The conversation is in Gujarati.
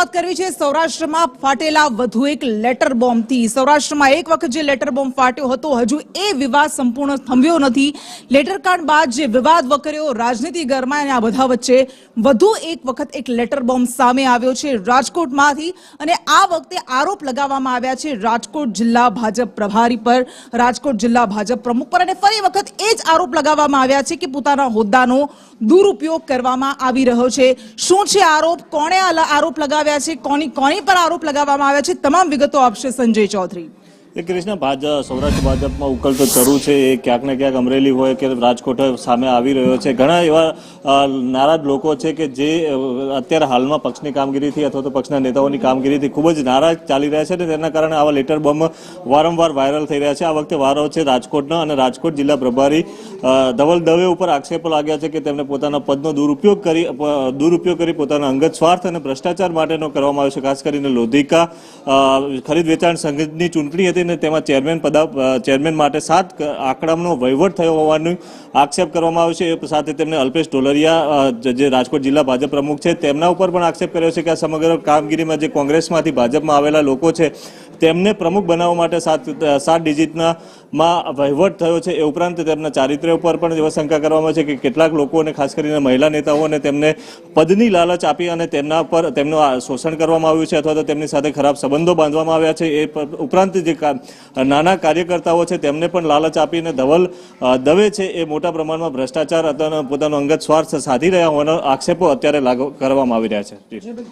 શરૂઆત કરવી છે સૌરાષ્ટ્રમાં ફાટેલા વધુ એક લેટર બોમ્બથી। સૌરાષ્ટ્રમાં એક વખત જે લેટર બોમ્બ ફાટ્યો હતો, હજુ એ વિવાદ સંપૂર્ણ થંભ્યો નથી। લેટરકાંડ બાદ જે વિવાદ વકર્યો, રાજનીતિ ગરમાય અને આ બધા વચ્ચે વધુ એક વખત એક લેટર બોમ્બ સામે આવ્યો છે રાજકોટમાંથી। અને આ વખતે આરોપ લગાવવામાં આવ્યા છે રાજકોટ જિલ્લા ભાજપ પ્રભારી પર, રાજકોટ જિલ્લા ભાજપ પ્રમુખ પર, અને ફરી વખત એ જ આરોપ લગાવવામાં આવ્યા છે કે પોતાના હોદ્દાનો દુરુપયોગ કરવામાં આવી રહ્યો છે। શું છે આરોપ, કોણે આરોપ લગાવ્યા છે, કોની પર આરોપ લગાવવામાં આવ્યા છે, તમામ વિગતો આપશે સંજય ચૌધરી। કૃષ્ણ, સૌરાષ્ટ્ર ભાજપમાં ઉકળતો ચરુ છે એ ક્યાંક ને ક્યાંક અમરેલી હોય કે રાજકોટ હોય સામે આવી રહ્યો છે। ઘણા એવા નારાજ લોકો છે કે જે અત્યારે હાલમાં પક્ષની કામગીરીથી અથવા તો પક્ષના નેતાઓની કામગીરીથી ખૂબ જ નારાજ ચાલી રહ્યા છે અને તેના કારણે આવા લેટર બોમ્બ વારંવાર વાયરલ થઈ રહ્યા છે। આ વખતે વારો છે રાજકોટના, અને રાજકોટ જિલ્લા પ્રભારી ધવલ દવે ઉપર આક્ષેપો લાગ્યા છે કે તેમને પોતાના પદનો દુરુપયોગ કરી પોતાના અંગત સ્વાર્થ અને ભ્રષ્ટાચાર માટેનો કરવામાં આવ્યો છે। ખાસ કરીને લોધિકા ખરીદ વેચાણ સંઘની ચૂંટણી હતી, તેમાં ચેરમેન માટે 7 આંકડાનો વહીવટ થયો હોવાનો આક્ષેપ કરવામાં આવ્યો છે। એ સાથે તેમને અલ્પેશ ઢોલરિયા જે રાજકોટ જિલ્લા ભાજપ પ્રમુખ છે તેમના ઉપર પણ આક્ષેપ કર્યો છે કે આ સમગ્ર કામગીરીમાં જે કોંગ્રેસમાંથી ભાજપમાં આવેલા લોકો છે તેમને પ્રમુખ બનાવવા માટે 7 ડિજિટના વહીવટ થયો છે। એ ઉપરાંત તેમના ચારિત્ર્ય ઉપર પણ એવા શંકા કરવામાં છે કે કેટલાક લોકોને, ખાસ કરીને મહિલા નેતાઓને તેમને પદની લાલચ આપી અને તેમનું શોષણ કરવામાં આવ્યું છે અથવા તો તેમની સાથે ખરાબ સંબંધો બાંધવામાં આવ્યા છે। એ ઉપરાંત જે નાના કાર્યકર્તાઓ છે તેમને પણ લાલચ આપીને ધવલ દવે છે એ મોટા પ્રમાણમાં ભ્રષ્ટાચાર અથવા પોતાનો અંગત સ્વાર્થ સાધી રહ્યા હોવાના આક્ષેપો અત્યારે કરવામાં આવી રહ્યા છે।